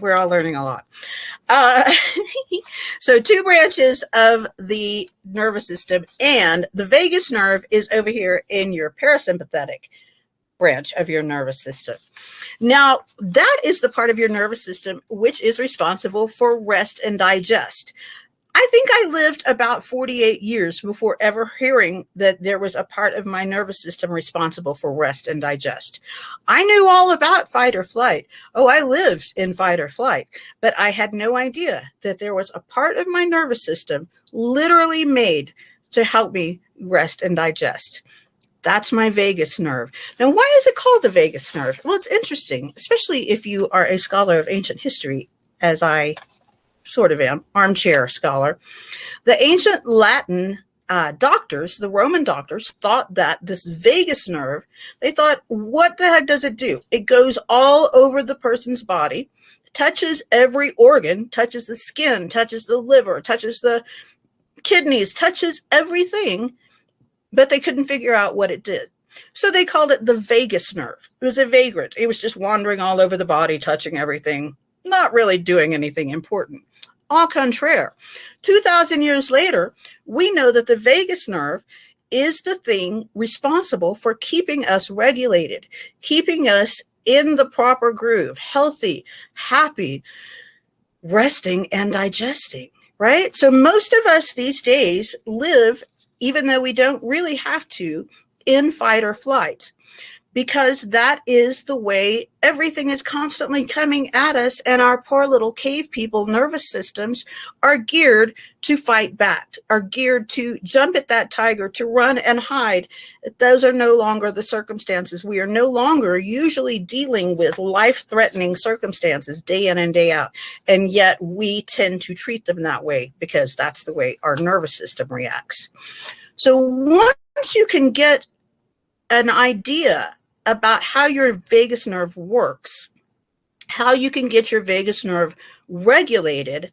We're all learning a lot. Uh, so 2 branches of the nervous system, and the vagus nerve is over here in your parasympathetic branch of your nervous system. Now, that is the part of your nervous system which is responsible for rest and digest. I think I lived about 48 years before ever hearing that there was a part of my nervous system responsible for rest and digest. I knew all about fight or flight. Oh, I lived in fight or flight, but I had no idea that there was a part of my nervous system literally made to help me rest and digest. That's my vagus nerve. Now, why is it called the vagus nerve? Well, it's interesting, especially if you are a scholar of ancient history, as I sort of am, armchair scholar. The ancient Latin doctors, the Roman doctors, thought that this vagus nerve, they thought, what the heck does it do? It goes all over the person's body, touches every organ, touches the skin, touches the liver, touches the kidneys, touches everything, but they couldn't figure out what it did. So they called it the vagus nerve. It was a vagrant. It was just wandering all over the body, touching everything, not really doing anything important. Au contraire, 2,000 years later, we know that the vagus nerve is the thing responsible for keeping us regulated, keeping us in the proper groove, healthy, happy, resting, and digesting, right? So most of us these days live, even though we don't really have to, in fight or flight, because that is the way everything is constantly coming at us, and our poor little cave people nervous systems are geared to fight back, are geared to jump at that tiger, to run and hide. Those are no longer the circumstances. We are no longer usually dealing with life-threatening circumstances day in and day out, and yet we tend to treat them that way because that's the way our nervous system reacts. So once you can get an idea about how your vagus nerve works, how you can get your vagus nerve regulated,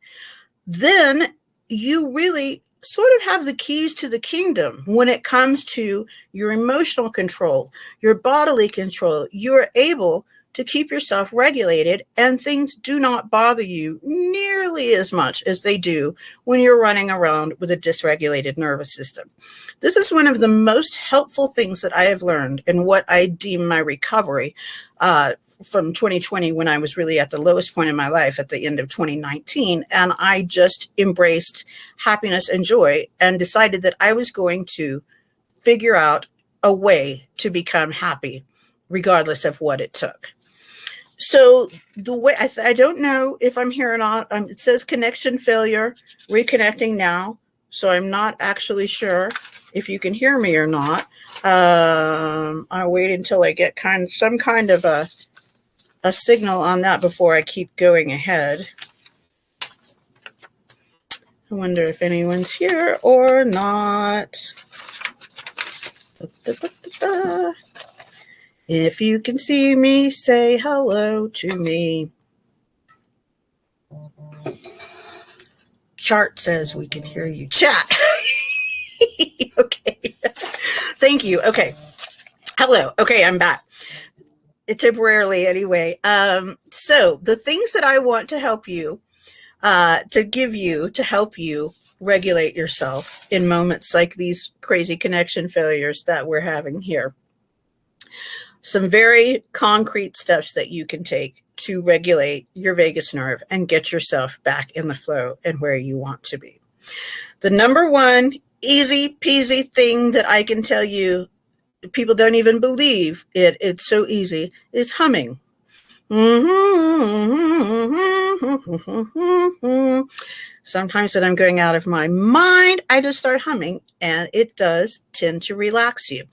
then you really sort of have the keys to the kingdom when it comes to your emotional control, your bodily control. You're able to keep yourself regulated, and things do not bother you nearly as much as they do when you're running around with a dysregulated nervous system. This is one of the most helpful things that I have learned in what I deem my recovery from 2020, when I was really at the lowest point in my life at the end of 2019. And I just embraced happiness and joy and decided that I was going to figure out a way to become happy, regardless of what it took. So the way, I don't know if I'm here or not. It says connection failure, reconnecting now. So I'm not actually sure if you can hear me or not. I'll wait until I get some kind of a signal on that before I keep going ahead. I wonder if anyone's here or not. If you can see me, say hello to me. Chart says we can hear you. Chat. Okay. Thank you. Okay. Hello. Okay, I'm back. Temporarily anyway. So the things that I want to help you, to help you regulate yourself in moments like these crazy connection failures that we're having here. Some very concrete steps that you can take to regulate your vagus nerve and get yourself back in the flow and where you want to be. The number one easy peasy thing that I can tell you, people don't even believe it, it's so easy, is humming. Sometimes when I'm going out of my mind, I just start humming, and it does tend to relax you.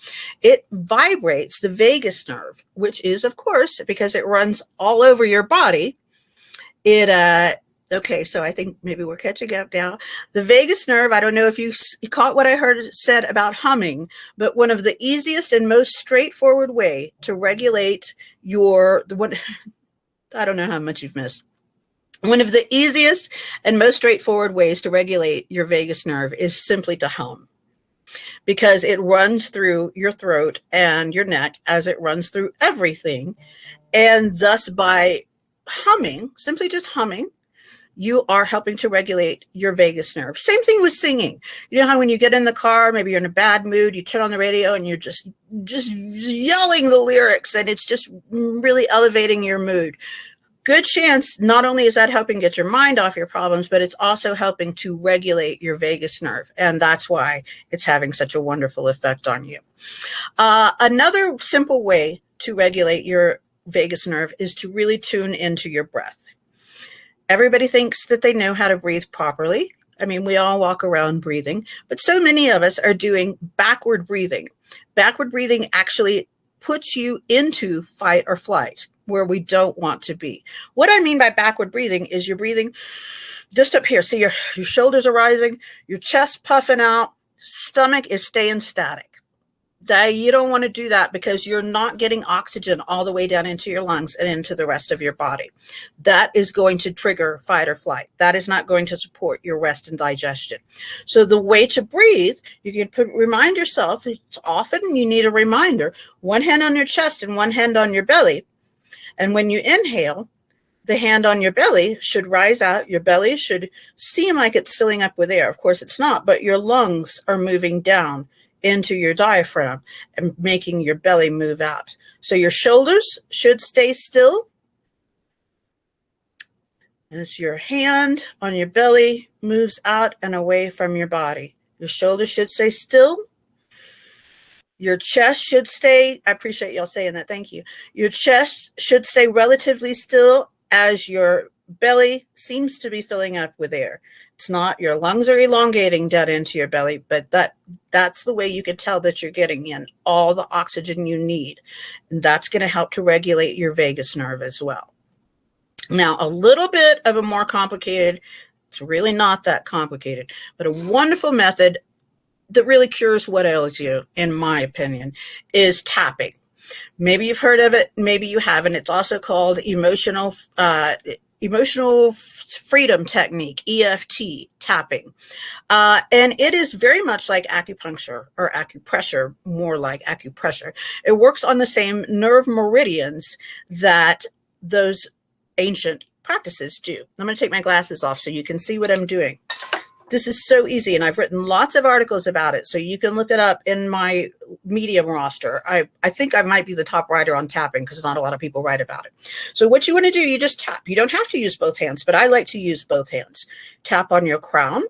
It vibrates the vagus nerve, which is, of course, because it runs all over your body. Okay, so I think maybe we're catching up now. The vagus nerve, I don't know if you caught what I heard said about humming, but one of the easiest and most straightforward way to regulate I don't know how much you've missed. One of the easiest and most straightforward ways to regulate your vagus nerve is simply to hum, because it runs through your throat and your neck as it runs through everything. And thus, by humming, simply just humming, you are helping to regulate your vagus nerve. Same thing with singing. You know how when you get in the car, maybe you're in a bad mood, you turn on the radio and you're just yelling the lyrics, and it's just really elevating your mood. Good chance not only is that helping get your mind off your problems, but it's also helping to regulate your vagus nerve. And that's why it's having such a wonderful effect on you. Another simple way to regulate your vagus nerve is to really tune into your breath. Everybody thinks that they know how to breathe properly. I mean, we all walk around breathing, but so many of us are doing backward breathing. Backward breathing actually puts you into fight or flight, where we don't want to be. What I mean by backward breathing is you're breathing just up here. See, your shoulders are rising, your chest puffing out, stomach is staying static. You don't want to do that because you're not getting oxygen all the way down into your lungs and into the rest of your body. That is going to trigger fight or flight. That is not going to support your rest and digestion. So the way to breathe, you can remind yourself, it's often you need a reminder, one hand on your chest and one hand on your belly. And when you inhale, the hand on your belly should rise out. Your belly should seem like it's filling up with air. Of course, it's not, but your lungs are moving down into your diaphragm and making your belly move out. So your shoulders should stay still as your hand on your belly moves out and away from your body. Your shoulders should stay still. Your chest should stay, I appreciate y'all saying that, thank you. Your chest should stay relatively still as your belly seems to be filling up with air. It's not, your lungs are elongating down into your belly, but that's the way you can tell that you're getting in all the oxygen you need. And that's going to help to regulate your vagus nerve as well. Now, a little bit of a more complicated, it's really not that complicated, but a wonderful method that really cures what ails you, in my opinion, is tapping. Maybe you've heard of it, maybe you haven't. It's also called emotional freedom technique, EFT tapping. And it is very much like acupuncture or acupressure, more like acupressure. It works on the same nerve meridians that those ancient practices do. I'm going to take my glasses off so you can see what I'm doing. This is so easy, and I've written lots of articles about it, so you can look it up in my Medium roster. I think I might be the top writer on tapping because not a lot of people write about it. So what you want to do, you just tap. You don't have to use both hands, but I like to use both hands. Tap on your crown,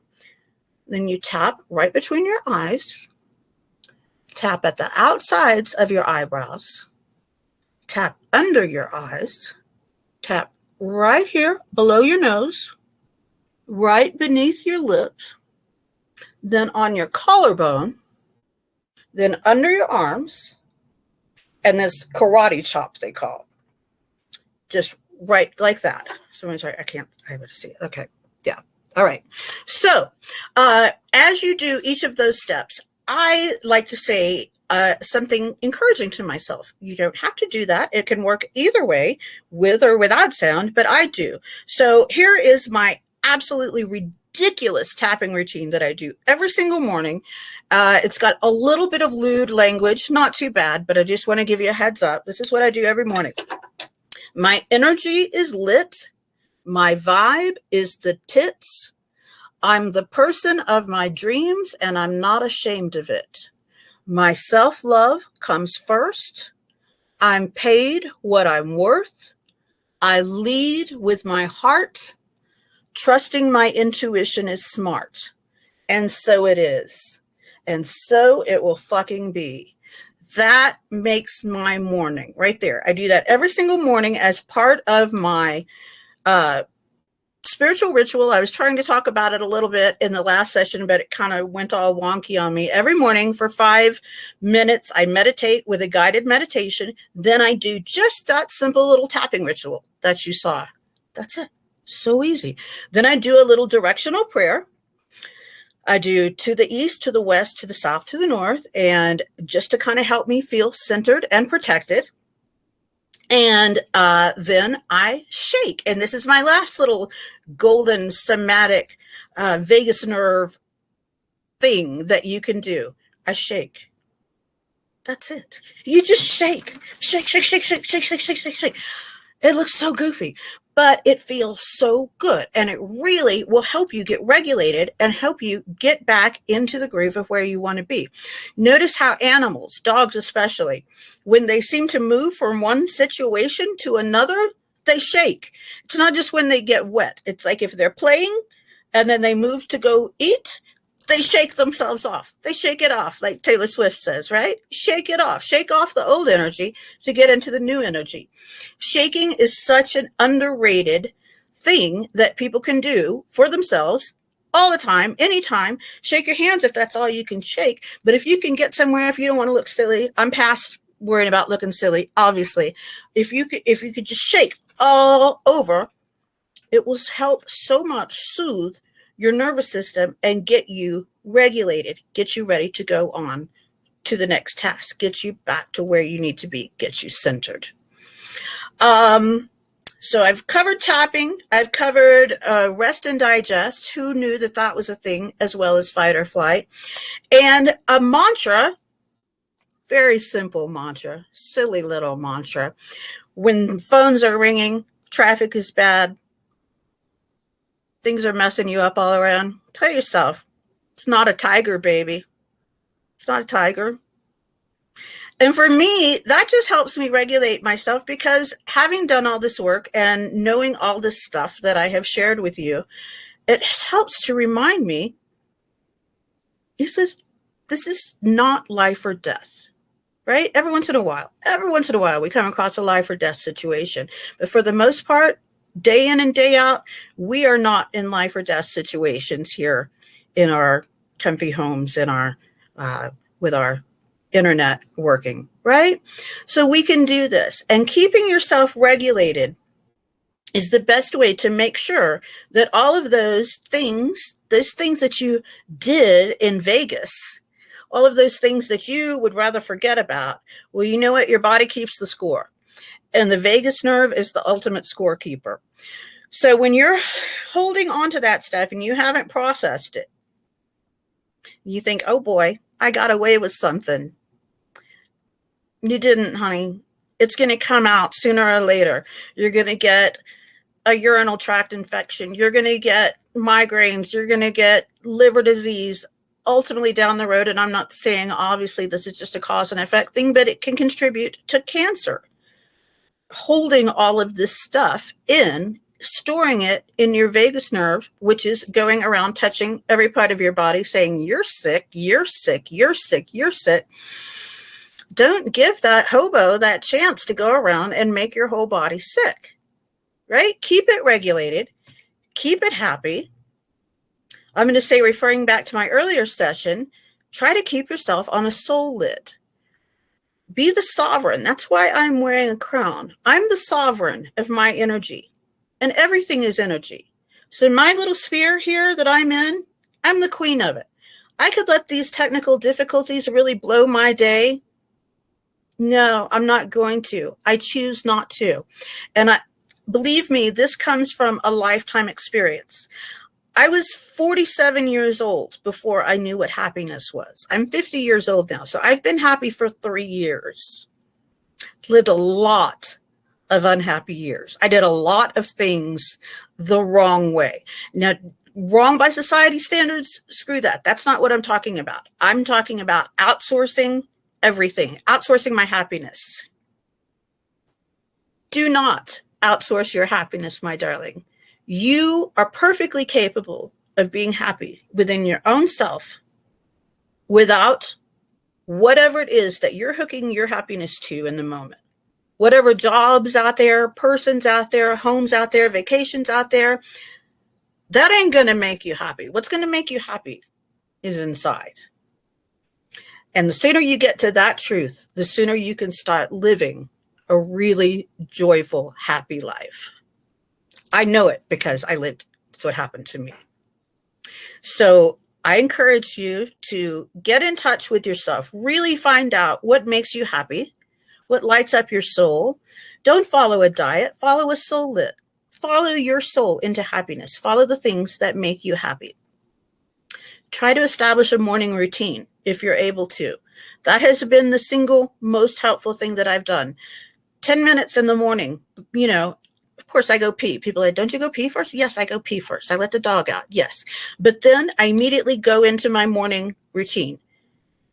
then you tap right between your eyes, tap at the outsides of your eyebrows, tap under your eyes, tap right here below your nose, right beneath your lips, then on your collarbone, then under your arms, and this karate chop they call it. Just right like that. So I'm sorry, I have to see it. Okay, yeah, all right. So as you do each of those steps, I like to say something encouraging to myself. You don't have to do that. It can work either way, with or without sound, but I do. So here is my absolutely ridiculous tapping routine that I do every single morning. It's got a little bit of lewd language, not too bad, but I just want to give you a heads up. This is what I do every morning. My energy is lit. My vibe is the tits. I'm the person of my dreams, and I'm not ashamed of it. My self-love comes first. I'm paid what I'm worth. I lead with my heart. Trusting my intuition is smart. And so it is. And so it will fucking be. That makes my morning right there. I do that every single morning as part of my spiritual ritual. I was trying to talk about it a little bit in the last session, but it kind of went all wonky on me. Every morning for 5 minutes, I meditate with a guided meditation. Then I do just that simple little tapping ritual that you saw. That's it. So easy. Then I do a little directional prayer. I do to the east, to the west, to the south, to the north, and just to kind of help me feel centered and protected. And then I shake. And this is my last little golden somatic vagus nerve thing that you can do. I shake. That's it. You just shake. Shake, shake, shake, shake, shake, shake, shake, shake, shake. It looks so goofy. but it feels so good, and it really will help you get regulated and help you get back into the groove of where you want to be. Notice how animals, dogs especially, when they seem to move from one situation to another, they shake. It's not just when they get wet. It's like if they're playing and then they move to go eat, they shake themselves off. They shake it off, like Taylor Swift says, right? Shake it off. Shake off the old energy to get into the new energy. Shaking is such an underrated thing that people can do for themselves all the time, anytime. Shake your hands if that's all you can shake. But if you can get somewhere, if you don't want to look silly, I'm past worrying about looking silly, obviously. If you could just shake all over, it will help so much soothe your nervous system and get you regulated, get you ready to go on to the next task, get you back to where you need to be, get you centered. So I've covered tapping, I've covered rest and digest. Who knew that that was a thing, as well as fight or flight. And a mantra, very simple mantra, silly little mantra. When phones are ringing, traffic is bad, things are messing you up all around, tell yourself, it's not a tiger, baby. It's not a tiger. And for me, that just helps me regulate myself, because having done all this work and knowing all this stuff that I have shared with you, it helps to remind me this is not life or death, right? Every once in a while, we come across a life or death situation. But for the most part, day in and day out, we are not in life or death situations here in our comfy homes, in our with our internet working, right? So we can do this. And keeping yourself regulated is the best way to make sure that all of those things that you did in Vegas, all of those things that you would rather forget about, well, you know what? Your body keeps the score. And the vagus nerve is the ultimate scorekeeper. So when you're holding on to that stuff and you haven't processed it, you think, oh boy, I got away with something. You didn't, honey. It's going to come out sooner or later. You're going to get a urinary tract infection. You're going to get migraines. You're going to get liver disease ultimately down the road. And I'm not saying, obviously, this is just a cause and effect thing, but it can contribute to cancer. Holding all of this stuff in, storing it in your vagus nerve, which is going around touching every part of your body, saying, you're sick, you're sick, you're sick, you're sick. Don't give that hobo that chance to go around and make your whole body sick, right? Keep it regulated. Keep it happy. I'm going to say, referring back to my earlier session, try to keep yourself on a soul lid. Be the sovereign. That's why I'm wearing a crown. I'm the sovereign of my energy, and everything is energy. So my little sphere here that I'm in, I'm the queen of it. I could let these technical difficulties really blow my day. No, I'm not going to. I choose not to. And believe me, this comes from a lifetime experience. I was 47 years old before I knew what happiness was. I'm 50 years old now, so I've been happy for 3 years. Lived a lot of unhappy years. I did a lot of things the wrong way. Now, wrong by society standards, screw that. That's not what I'm talking about. I'm talking about outsourcing everything, outsourcing my happiness. Do not outsource your happiness, my darling. You are perfectly capable of being happy within your own self without whatever it is that you're hooking your happiness to in the moment. Whatever jobs out there, persons out there, homes out there, vacations out there, that ain't going to make you happy. What's going to make you happy is inside. And the sooner you get to that truth, the sooner you can start living a really joyful, happy life. I know it because I lived. That's what happened to me. So I encourage you to get in touch with yourself. Really find out what makes you happy, what lights up your soul. Don't follow a diet. Follow a soul lit. Follow your soul into happiness. Follow the things that make you happy. Try to establish a morning routine if you're able to. That has been the single most helpful thing that I've done. 10 minutes in the morning, Of course, I go pee. People are like, don't you go pee first? Yes, I go pee first. I let the dog out. Yes. But then I immediately go into my morning routine.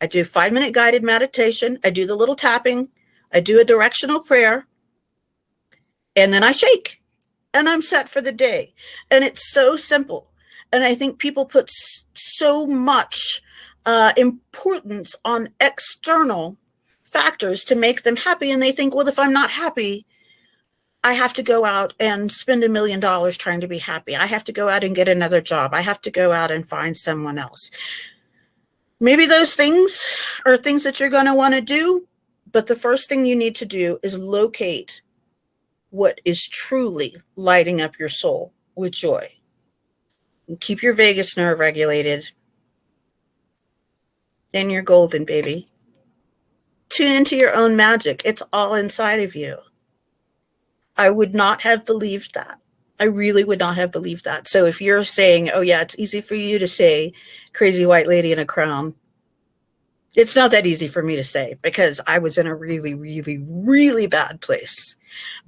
I do 5-minute guided meditation. I do the little tapping. I do a directional prayer. And then I shake. And I'm set for the day. And it's so simple. And I think people put so much importance on external factors to make them happy. And they think, well, if I'm not happy, I have to go out and spend $1 million trying to be happy. I have to go out and get another job. I have to go out and find someone else. Maybe those things are things that you're going to want to do. But the first thing you need to do is locate what is truly lighting up your soul with joy. And keep your vagus nerve regulated. And you're golden, baby. Tune into your own magic. It's all inside of you. I would not have believed that. I really would not have believed that. So if you're saying, oh yeah, it's easy for you to say crazy white lady in a crown, it's not that easy for me to say because I was in a really, really, really bad place.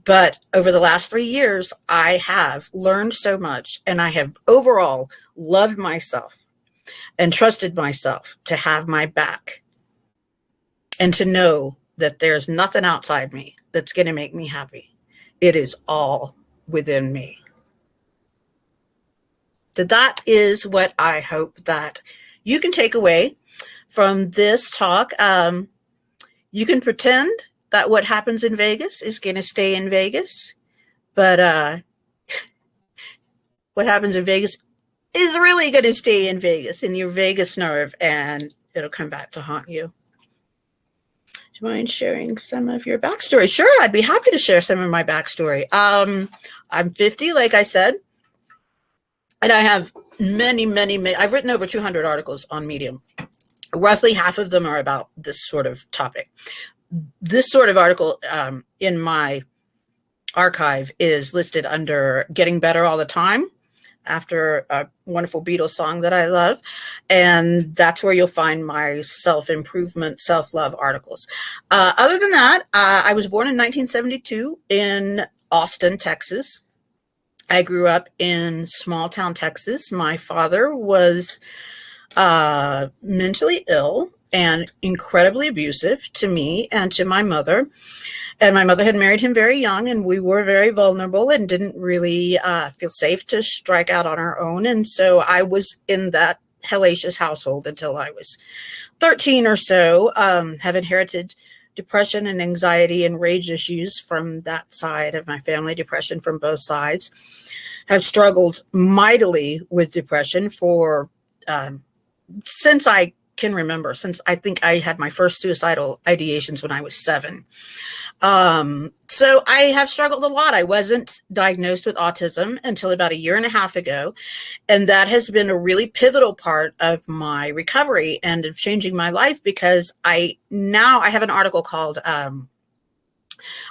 But over the last 3 years, I have learned so much, and I have overall loved myself and trusted myself to have my back and to know that there's nothing outside me that's going to make me happy. It is all within me. So that is what I hope that you can take away from this talk. You can pretend that what happens in Vegas is going to stay in Vegas, but what happens in Vegas is really going to stay in Vegas, in your vagus nerve, and it'll come back to haunt you. Do you mind sharing some of your backstory? Sure, I'd be happy to share some of my backstory. I'm 50, like I said, and I have many, I've written over 200 articles on Medium. Roughly half of them are about this sort of topic. This sort of article in my archive is listed under Getting Better All the Time, after a wonderful Beatles song that I love. And that's where you'll find my self-improvement, self-love articles. Other than that, I was born in 1972 in Austin, Texas. I grew up in small town Texas. My father was mentally ill and incredibly abusive to me and to my mother. And my mother had married him very young, and we were very vulnerable and didn't really feel safe to strike out on our own. And so I was in that hellacious household until I was 13 or so, have inherited depression and anxiety and rage issues from that side of my family, depression from both sides. Have struggled mightily with depression for since I can remember, since I think I had my first suicidal ideations when I was 7. So I have struggled a lot. I wasn't diagnosed with autism until about 1.5 years ago. And that has been a really pivotal part of my recovery and of changing my life, because I have an article called,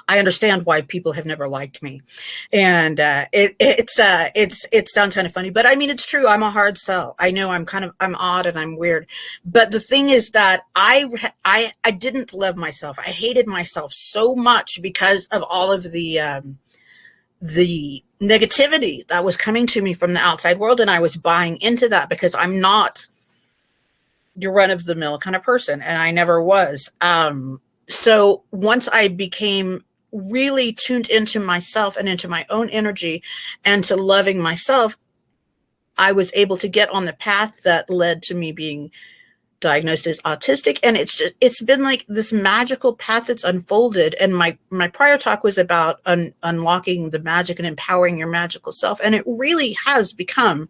I understand why people have never liked me. And it sounds kind of funny, but I mean, it's true. I'm a hard sell. I know I'm odd and I'm weird. But the thing is that I didn't love myself. I hated myself so much because of all of the negativity that was coming to me from the outside world. And I was buying into that because I'm not your run of the mill kind of person. And I never was. So once I became really tuned into myself and into my own energy and to loving myself, I was able to get on the path that led to me being diagnosed as autistic. And it's been like this magical path that's unfolded. And my prior talk was about unlocking the magic and empowering your magical self. And it really has become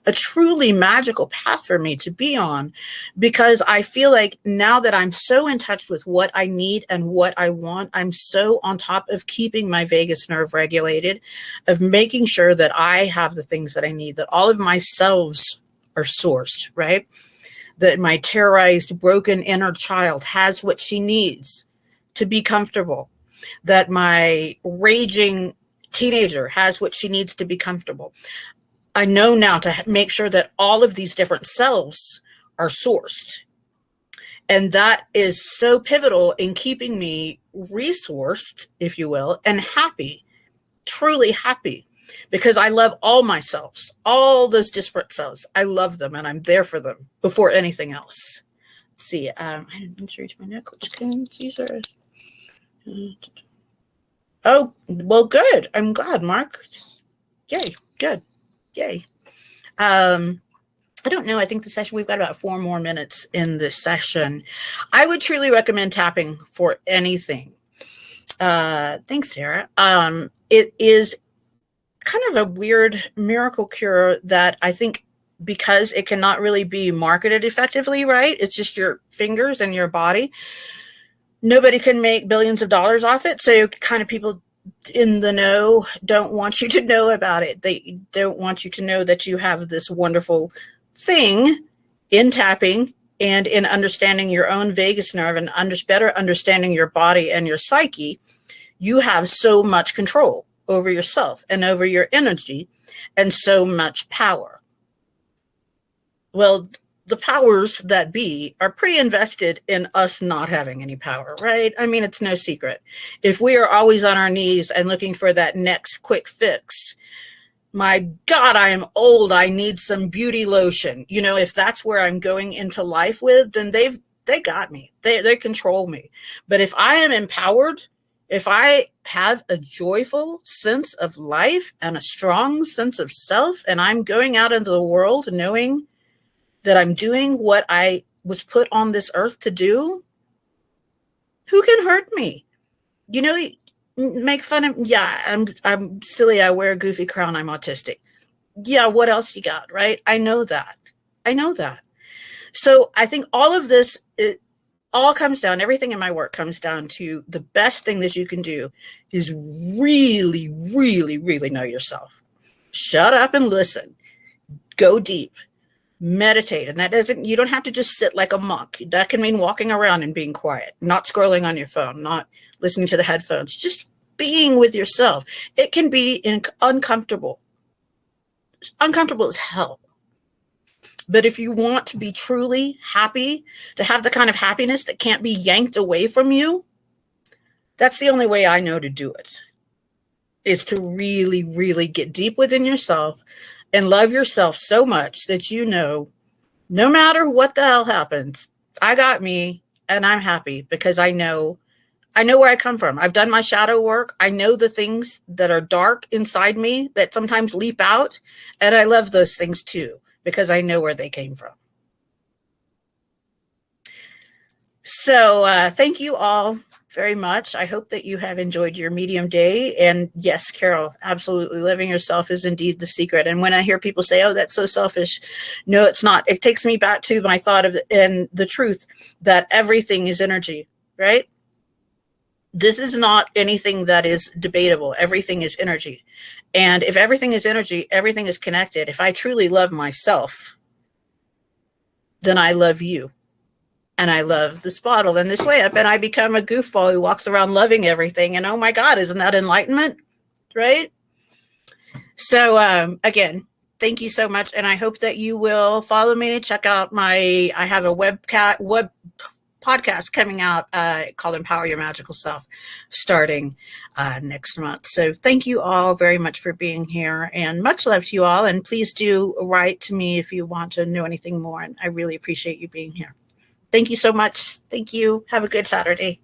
a truly magical path for me to be on, because I feel like now that I'm so in touch with what I need and what I want, I'm so on top of keeping my vagus nerve regulated, of making sure that I have the things that I need, that all of my selves are sourced, right? That my terrorized, broken inner child has what she needs to be comfortable, that my raging teenager has what she needs to be comfortable. I know now to make sure that all of these different selves are sourced. And that is so pivotal in keeping me resourced, if you will, and happy. truly happy because I love all my selves, all those disparate selves. I love them and I'm there for them before anything else. Let's see, I didn't reach my neck. Which can Caesar? Oh, well, good. I'm glad, Mark. Yay, good. Yay. I don't know. I think the session, we've got about 4 more minutes in this session. I would truly recommend tapping for anything. Thanks, Sarah. It is kind of a weird miracle cure that I think because it cannot really be marketed effectively, right? It's just your fingers and your body. Nobody can make billions of dollars off it. So kind of people in the know don't want you to know about it. They don't want you to know that you have this wonderful thing in tapping and in understanding your own vagus nerve and better understanding your body and your psyche. You have so much control over yourself and over your energy and so much power. Well, the powers that be are pretty invested in us not having any power, right? I mean, it's no secret. If we are always on our knees and looking for that next quick fix, my God, I am old. I need some beauty lotion. You know, if that's where I'm going into life with, then they got me. They control me. But if I am empowered, if I have a joyful sense of life and a strong sense of self, and I'm going out into the world knowing that I'm doing what I was put on this earth to do, who can hurt me? You know, make fun of, yeah, I'm silly. I wear a goofy crown. I'm autistic. Yeah. What else you got? Right. I know that. So I think all of this, it all comes down, everything in my work comes down to the best thing that you can do is really, really, really know yourself. Shut up and listen. Go deep. Meditate. And that doesn't, you don't have to just sit like a monk. That can mean walking around and being quiet, not scrolling on your phone, not listening to the headphones, just being with yourself. It can be uncomfortable as hell. But if you want to be truly happy, to have the kind of happiness that can't be yanked away from you, that's the only way I know to do it, is to really, really get deep within yourself and love yourself so much that you know, no matter what the hell happens, I got me and I'm happy because I know where I come from. I've done my shadow work. I know the things that are dark inside me that sometimes leap out. And I love those things too, because I know where they came from. So thank you all very much. I hope that you have enjoyed your medium day. And yes, Carol, absolutely. Loving yourself is indeed the secret. And when I hear people say, oh, that's so selfish. No, it's not. It takes me back to my thought of and the truth that everything is energy, right? This is not anything that is debatable. Everything is energy. And if everything is energy, everything is connected. If I truly love myself, then I love you. And I love this bottle and this lamp, and I become a goofball who walks around loving everything. And oh my God, isn't that enlightenment? Right? So again, thank you so much. And I hope that you will follow me. Check out I have a web podcast coming out called Empower Your Magical Self starting next month. So thank you all very much for being here, and much love to you all. And please do write to me if you want to know anything more. And I really appreciate you being here. Thank you so much. Thank you. Have a good Saturday.